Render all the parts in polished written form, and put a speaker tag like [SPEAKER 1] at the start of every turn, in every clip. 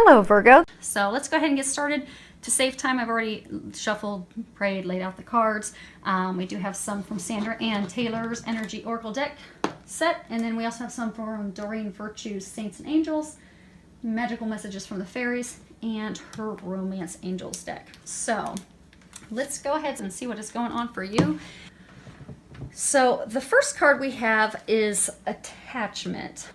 [SPEAKER 1] Hello, Virgo.
[SPEAKER 2] So let's go ahead and get started. To save time, I've already shuffled, prayed, laid out the cards. We do have some from Sandra Ann Taylor's Energy Oracle deck set, and then we also have some from Doreen Virtue's Saints and Angels, Magical Messages from the Fairies, and her Romance Angels deck. So let's go ahead and see what is going on for you. So the first card we have is Attachment.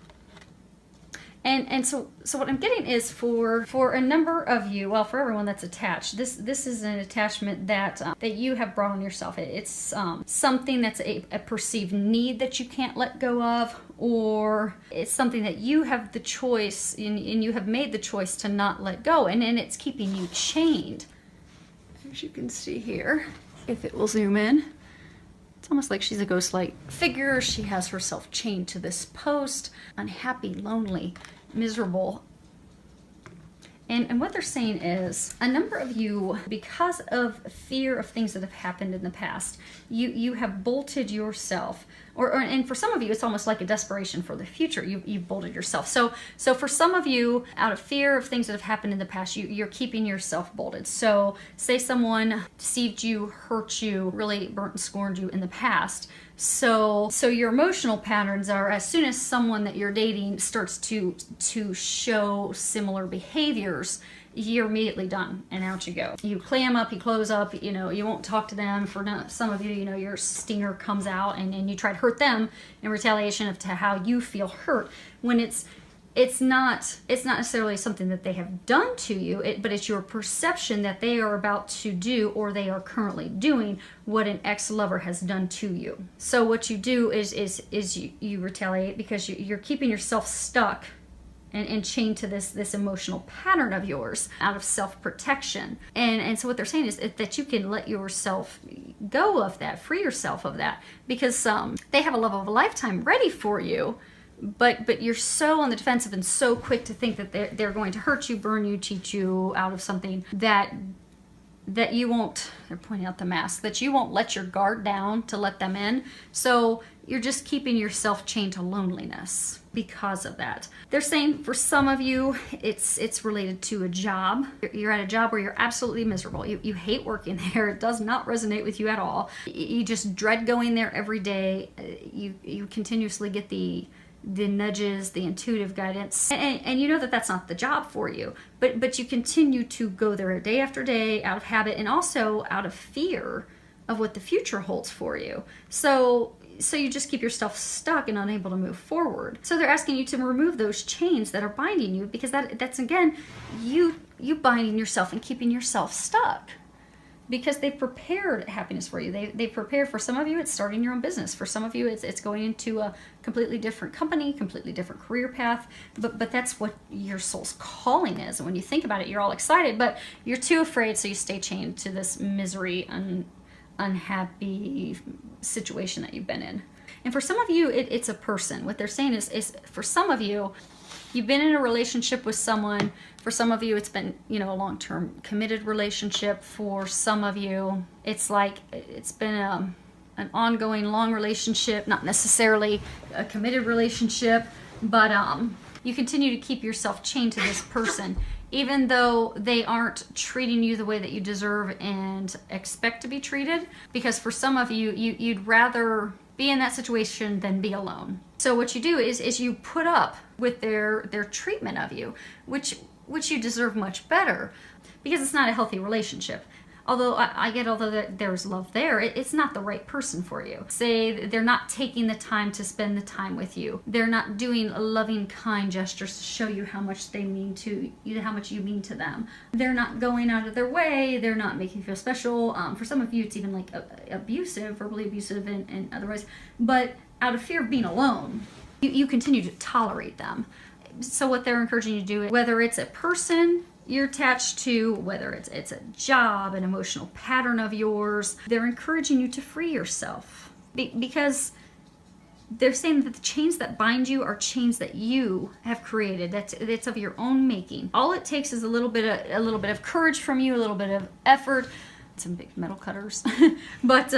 [SPEAKER 2] And so what I'm getting is for a number of you, well, for everyone that's attached, this is an attachment that that you have brought on yourself. It's something that's a perceived need that you can't let go of, or it's something that you have the choice and you have made the choice to not let go, and it's keeping you chained. As you can see here, if it will zoom in, it's almost like she's a ghost-like figure. She has herself chained to this post, unhappy, lonely, miserable. And what they're saying is, a number of you, because of fear of things that have happened in the past, you have bolted yourself. And for some of you, it's almost like a desperation for the future. You bolted yourself. So for some of you, out of fear of things that have happened in the past, you're keeping yourself bolted. So say someone deceived you, hurt you, really burnt and scorned you in the past. So your emotional patterns are, as soon as someone that you're dating starts to show similar behaviors, you're immediately done and out you go. You clam up, you close up, you won't talk to them. For some of you, your stinger comes out and you try to hurt them in retaliation of to how you feel hurt, when it's not necessarily something that they have done to you, but it's your perception that they are about to do, or they are currently doing, what an ex-lover has done to you. So what you do is you retaliate because you're keeping yourself stuck and chained to this emotional pattern of yours out of self-protection. And so what they're saying is that you can let yourself go of that, free yourself of that, because they have a love of a lifetime ready for you, but you're so on the defensive and so quick to think that they're going to hurt you, burn you, cheat you out of something that you won't, they're pointing out the mask, that you won't let your guard down to let them in. So you're just keeping yourself chained to loneliness because of that. They're saying for some of you, it's related to a job. You're at a job where you're absolutely miserable. You hate working there. It does not resonate with you at all. You just dread going there every day. You continuously get the nudges, the intuitive guidance, and you know that that's not the job for you, but you continue to go there day after day out of habit, and also out of fear of what the future holds for you. So you just keep yourself stuck and unable to move forward. So they're asking you to remove those chains that are binding you, because that's again you binding yourself and keeping yourself stuck, because they've prepared happiness for you. They prepared, for some of you, it's starting your own business. For some of you, it's going into a completely different company, completely different career path. But that's what your soul's calling is. And when you think about it, you're all excited, but you're too afraid, so you stay chained to this misery and unhappy situation that you've been in. And for some of you, it's a person. What they're saying is for some of you, you've been in a relationship with someone. For some of you, it's been, a long-term committed relationship. For some of you, it's like it's been an ongoing long relationship, not necessarily a committed relationship, but you continue to keep yourself chained to this person, even though they aren't treating you the way that you deserve and expect to be treated. Because for some of you, you'd rather be in that situation than be alone. So what you do is you put up with their treatment of you, which you deserve much better, because it's not a healthy relationship. Although although there's love there, it's not the right person for you. Say they're not taking the time to spend the time with you. They're not doing loving, kind gestures to show you how much they mean to you, how much you mean to them. They're not going out of their way. They're not making you feel special. For some of you, it's even like abusive, verbally abusive, and otherwise. But out of fear of being alone, you continue to tolerate them. So what they're encouraging you to do, whether it's a person you're attached to, whether it's a job, an emotional pattern of yours, they're encouraging you to free yourself, because they're saying that the chains that bind you are chains that you have created. That's of your own making. All it takes is a little bit of courage from you, a little bit of effort, some big metal cutters, but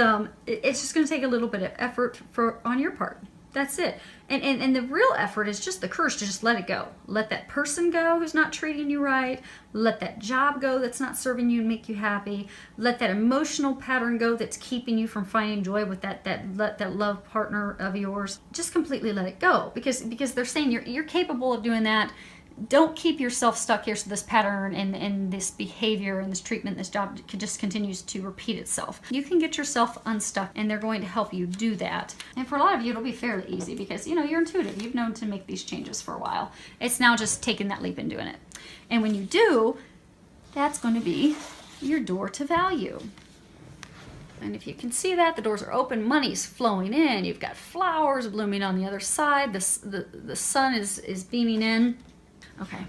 [SPEAKER 2] it's just going to take a little bit of effort on your part. That's it. And the real effort is just the courage to just let it go. Let that person go who's not treating you right. Let that job go that's not serving you and make you happy. Let that emotional pattern go that's keeping you from finding joy with that love partner of yours. Just completely let it go, because they're saying you're capable of doing that. Don't keep yourself stuck here so this pattern and this behavior and this treatment, this job just continues to repeat itself. You can get yourself unstuck, and they're going to help you do that. And for a lot of you, it'll be fairly easy because, you know, you're intuitive. You've known to make these changes for a while. It's now just taking that leap and doing it. And when you do, that's going to be your door to value. And if you can see that, the doors are open, money's flowing in, you've got flowers blooming on the other side, the sun is beaming in. Okay,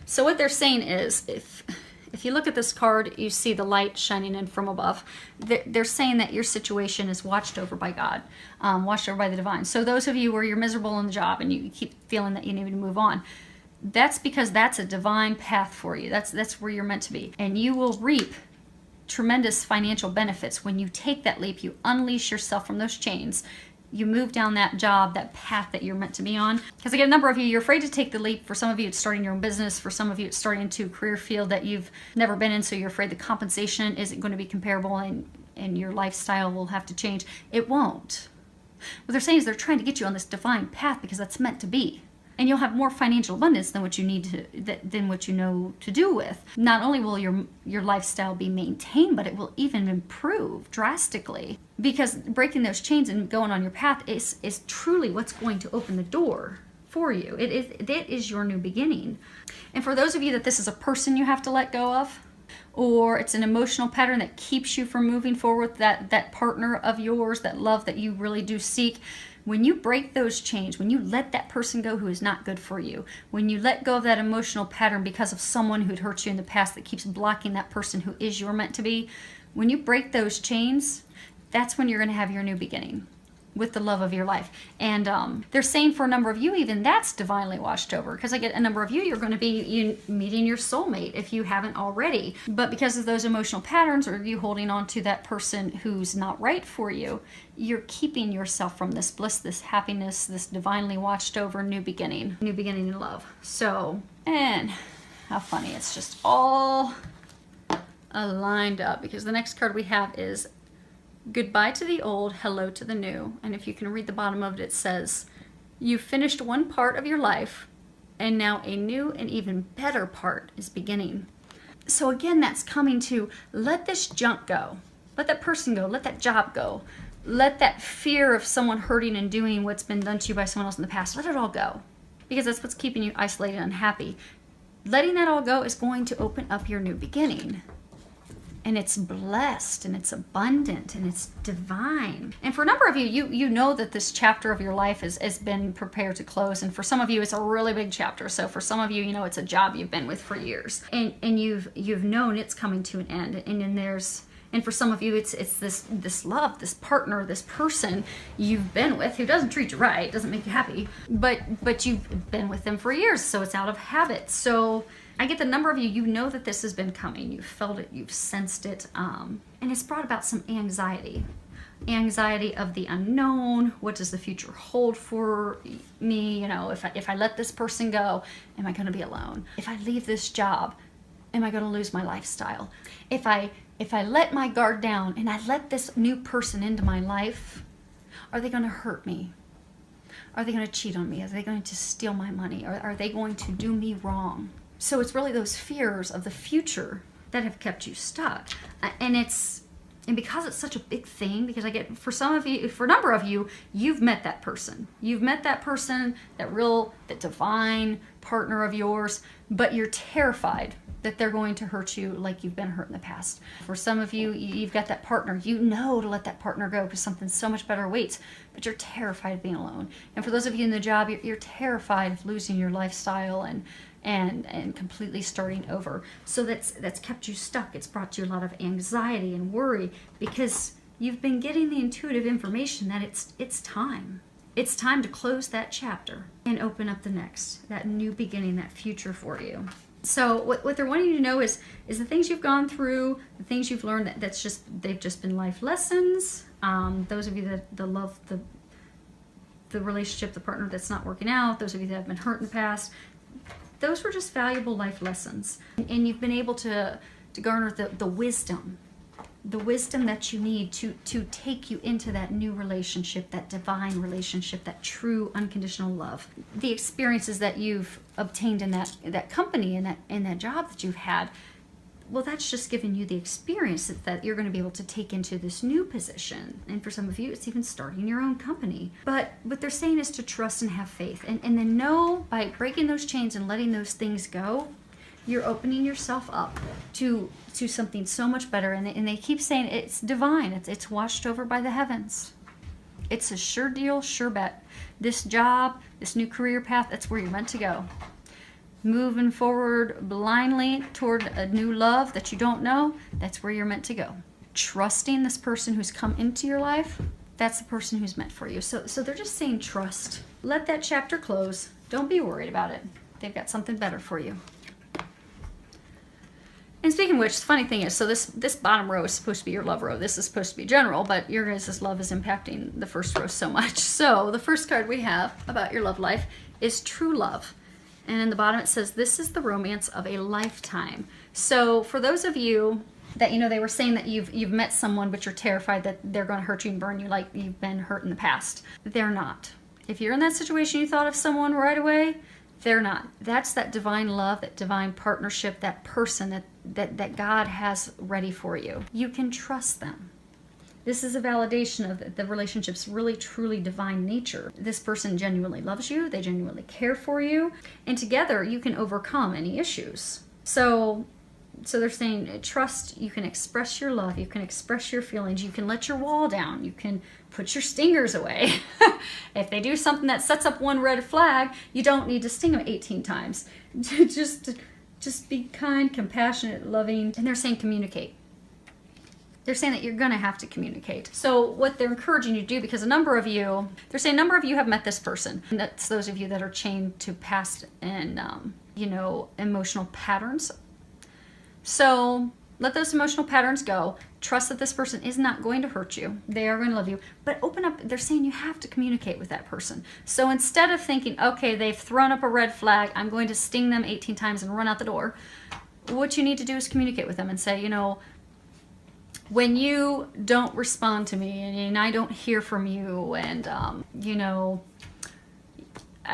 [SPEAKER 2] so what they're saying is, if you look at this card, you see the light shining in from above. They're saying that your situation is watched over by God, watched over by the divine. So those of you where you're miserable in the job and you keep feeling that you need to move on, that's because that's a divine path for you. That's where you're meant to be. And you will reap tremendous financial benefits when you take that leap, you unleash yourself from those chains, you move down that job, that path that you're meant to be on. Because I get a number of you, you're afraid to take the leap. For some of you, it's starting your own business. For some of you, it's starting into a career field that you've never been in, so you're afraid the compensation isn't going to be comparable and your lifestyle will have to change. It won't. What they're saying is they're trying to get you on this divine path because that's meant to be. And you'll have more financial abundance than what you need to, than what you know to do with. Not only will your lifestyle be maintained, but it will even improve drastically. Because breaking those chains and going on your path is truly what's going to open the door for you. It is your new beginning. And for those of you that this is a person you have to let go of, or it's an emotional pattern that keeps you from moving forward with that partner of yours, that love that you really do seek, when you break those chains, when you let that person go who is not good for you, when you let go of that emotional pattern because of someone who'd hurt you in the past that keeps blocking that person who is you're meant to be, when you break those chains, that's when you're going to have your new beginning with the love of your life. And they're saying for a number of you, even that's divinely watched over, because I get a number of you, you're going to be meeting your soulmate if you haven't already. But because of those emotional patterns, or you holding on to that person who's not right for you, you're keeping yourself from this bliss, this happiness, this divinely watched over new beginning in love. So, and how funny, it's just all aligned up, because the next card we have is goodbye to the old, hello to the new. And if you can read the bottom of it, it says, you've finished one part of your life, and now a new and even better part is beginning. So again, that's coming to let this junk go. Let that person go. Let that job go. Let that fear of someone hurting and doing what's been done to you by someone else in the past, let it all go. Because that's what's keeping you isolated and unhappy. Letting that all go is going to open up your new beginning. And it's blessed, and it's abundant, and it's divine. And for a number of you, you know that this chapter of your life has been prepared to close. And for some of you, it's a really big chapter. So for some of you, you know, it's a job you've been with for years. And you've known it's coming to an end. And then and for some of you, it's this love, this partner, this person you've been with who doesn't treat you right, doesn't make you happy, but you've been with them for years, so it's out of habit. So I get the number of you, you know that this has been coming. You've felt it, you've sensed it, and it's brought about some anxiety. Anxiety of the unknown. What does the future hold for me? You know, if I let this person go, am I going to be alone? If I leave this job, am I going to lose my lifestyle? If I let my guard down and I let this new person into my life, are they going to hurt me? Are they going to cheat on me? Are they going to steal my money? Are they going to do me wrong? So it's really those fears of the future that have kept you stuck. And because it's such a big thing, because I get, for a number of you, you've met that person. You've met that person, that divine partner of yours, but you're terrified that they're going to hurt you like you've been hurt in the past. For some of you, you've got that partner. You know to let that partner go because something so much better waits, but you're terrified of being alone. And for those of you in the job, you're terrified of losing your lifestyle and completely starting over. So that's kept you stuck. It's brought you a lot of anxiety and worry because you've been getting the intuitive information that it's time. It's time to close that chapter and open up the next, that new beginning, that future for you. So what they're wanting you to know is the things you've gone through, the things you've learned, they've just been life lessons. Those of you that love the relationship, the partner that's not working out, those of you that have been hurt in the past, those were just valuable life lessons. And you've been able to garner the wisdom that you need to take you into that new relationship, that divine relationship, that true unconditional love. The experiences that you've obtained in that company and that job that you've had, well, that's just giving you the experience that you're going to be able to take into this new position. And for some of you, it's even starting your own company. But what they're saying is to trust and have faith. And then know, by breaking those chains and letting those things go, you're opening yourself up to something so much better. And they keep saying it's divine. It's watched over by the heavens. It's a sure deal, sure bet. This job, this new career path, that's where you're meant to go. Moving forward blindly toward a new love that you don't know, that's where you're meant to go. Trusting this person who's come into your life, that's the person who's meant for you. So they're just saying trust. Let that chapter close. Don't be worried about it. They've got something better for you. And speaking of which, the funny thing is, so this bottom row is supposed to be your love row. This is supposed to be general, but your guys' love is impacting the first row so much. So the first card we have about your love life is true love. And in the bottom it says, this is the romance of a lifetime. So for those of you that, they were saying that you've met someone, but you're terrified that they're going to hurt you and burn you like you've been hurt in the past. They're not. If you're in that situation, you thought of someone right away, they're not. That's that divine love, that divine partnership, that person that God has ready for you. You can trust them. This is a validation of the relationship's really, truly divine nature. This person genuinely loves you. They genuinely care for you. And together, you can overcome any issues. So they're saying, trust, you can express your love. You can express your feelings. You can let your wall down. You can put your stingers away. If they do something that sets up one red flag, you don't need to sting them 18 times. Just be kind, compassionate, loving. And they're saying communicate. They're saying that you're going to have to communicate. So what they're encouraging you to do, because they're saying a number of you have met this person. And that's those of you that are chained to past and, emotional patterns. So let those emotional patterns go. Trust that this person is not going to hurt you. They are going to love you. But open up. They're saying you have to communicate with that person. So instead of thinking, okay, they've thrown up a red flag, I'm going to sting them 18 times and run out the door. What you need to do is communicate with them and say, when you don't respond to me and I don't hear from you and, I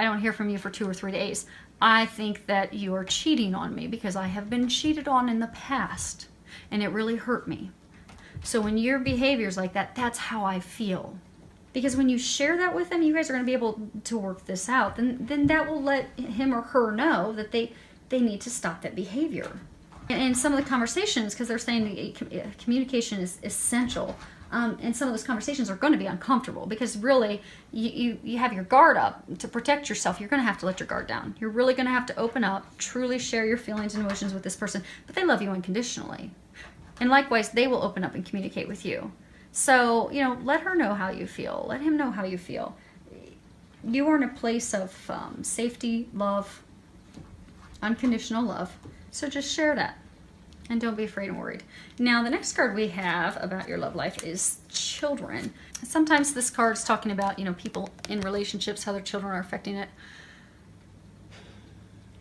[SPEAKER 2] don't hear from you for 2 or 3 days, I think that you are cheating on me because I have been cheated on in the past and it really hurt me. So when your behavior is like that, that's how I feel. Because when you share that with them, you guys are going to be able to work this out. Then that will let him or her know that they need to stop that behavior. And some of the conversations, because they're saying communication is essential, and some of those conversations are going to be uncomfortable because really you have your guard up to protect yourself. You're going to have to let your guard down. You're really going to have to open up, truly share your feelings and emotions with this person, but they love you unconditionally. And likewise, they will open up and communicate with you. So, let her know how you feel. Let him know how you feel. You are in a place of safety, love, unconditional love. So just share that and don't be afraid and worried. Now, the next card we have about your love life is children. Sometimes this card is talking about, people in relationships, how their children are affecting it.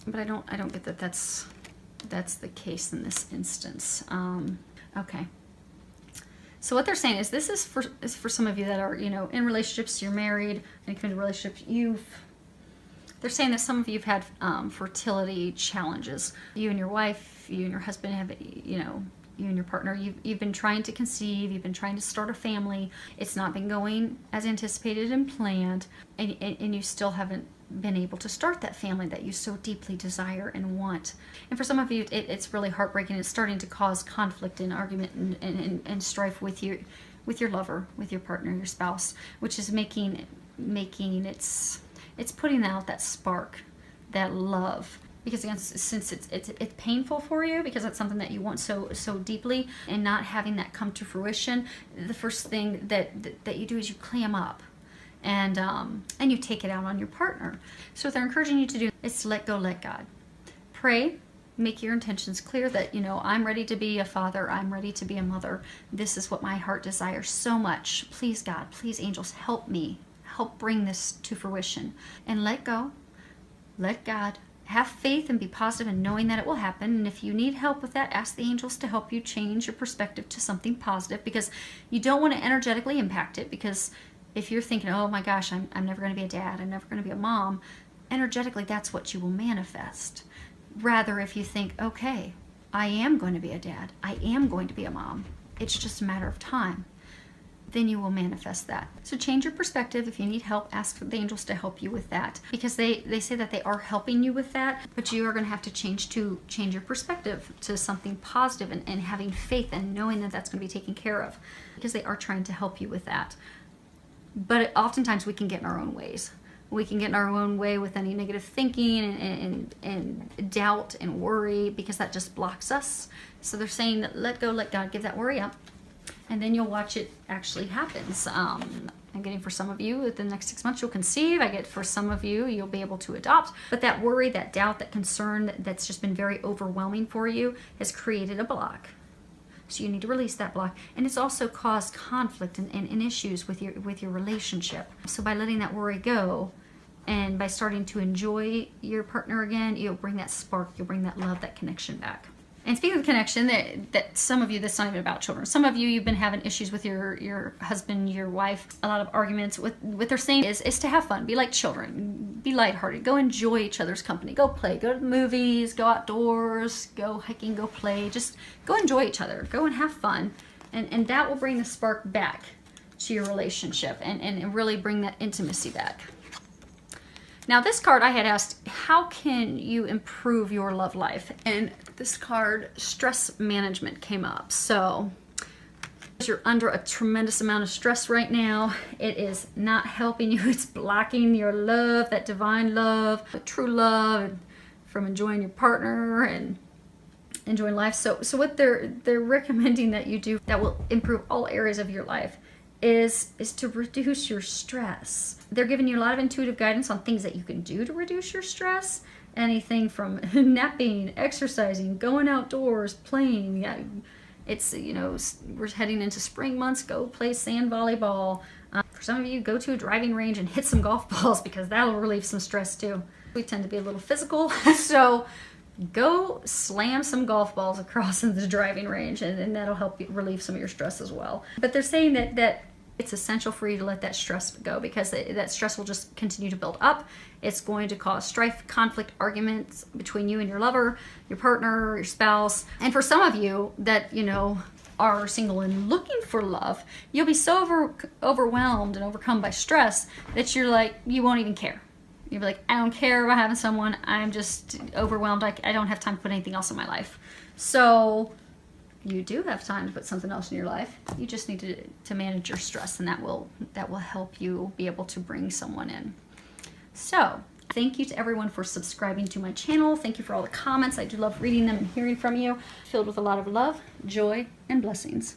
[SPEAKER 2] But I don't get that that's the case in this instance. Okay. So what they're saying is this is for some of you that are, in relationships, you're married, and committed relationships, they're saying that some of you have had fertility challenges. You and your wife, you and your husband have, you and your partner, you've been trying to conceive, you've been trying to start a family. It's not been going as anticipated and planned, and you still haven't been able to start that family that you so deeply desire and want. And for some of you, it's really heartbreaking. It's starting to cause conflict and argument and strife with your lover, with your partner, your spouse, which is making it's putting out that spark, that love. Because again, since it's painful for you, because that's something that you want so deeply, and not having that come to fruition, the first thing that you do is you clam up, and you take it out on your partner. So what they're encouraging you to do is to let go, let God. Pray, make your intentions clear that, I'm ready to be a father, I'm ready to be a mother. This is what my heart desires so much. Please, God, please, angels, help me help bring this to fruition. And let go, let God, have faith and be positive in knowing that it will happen. And if you need help with that, ask the angels to help you change your perspective to something positive, because you don't want to energetically impact it. Because if you're thinking, oh my gosh, I'm never going to be a dad, I'm never going to be a mom, energetically that's what you will manifest. Rather, if you think, okay, I am going to be a dad, I am going to be a mom, it's just a matter of time, then you will manifest that. So change your perspective. If you need help, ask the angels to help you with that, because they say that they are helping you with that, but you are going to have to change your perspective to something positive, and having faith and knowing that that's going to be taken care of, because they are trying to help you with that. But oftentimes we can get in our own ways. We can get in our own way with any negative thinking and doubt and worry, because that just blocks us. So they're saying that let go, let God, give that worry up, and then you'll watch it actually happens. I'm getting for some of you, within the next 6 months you'll conceive. I get for some of you, you'll be able to adopt. But that worry, that doubt, that concern that's just been very overwhelming for you has created a block. So you need to release that block. And it's also caused conflict and issues with your relationship. So by letting that worry go, and by starting to enjoy your partner again, you'll bring that spark, you'll bring that love, that connection back. And speaking of connection, that some of you, that's not even about children. Some of you, you've been having issues with your husband, your wife, a lot of arguments. What they're saying is to have fun, be like children, be lighthearted, go enjoy each other's company, go play, go to the movies, go outdoors, go hiking, go play, just go enjoy each other, go and have fun. And that will bring the spark back to your relationship and really bring that intimacy back. Now this card I had asked, how can you improve your love life? And this card, stress management, came up. So you're under a tremendous amount of stress right now. It is not helping you. It's blocking your love, that divine love, true love, from enjoying your partner and enjoying life. So what they're recommending that you do that will improve all areas of your life is to reduce your stress. They're giving you a lot of intuitive guidance on things that you can do to reduce your stress. Anything from napping, exercising, going outdoors, playing. Yeah, it's, you know, we're heading into spring months. Go play sand volleyball. For some of you, go to a driving range and hit some golf balls, because that'll relieve some stress too. We tend to be a little physical, so go slam some golf balls across in the driving range, and that'll help you relieve some of your stress as well. But they're saying that it's essential for you to let that stress go, because that stress will just continue to build up. It's going to cause strife, conflict, arguments between you and your lover, your partner, your spouse. And for some of you that, you know, are single and looking for love, you'll be so overwhelmed and overcome by stress that you're like, you won't even care. You'll be like, I don't care about having someone. I'm just overwhelmed. I don't have time to put anything else in my life. So you do have time to put something else in your life. You just need to manage your stress, and that will help you be able to bring someone in. So thank you to everyone for subscribing to my channel. Thank you for all the comments. I do love reading them and hearing from you. Filled with a lot of love, joy, and blessings.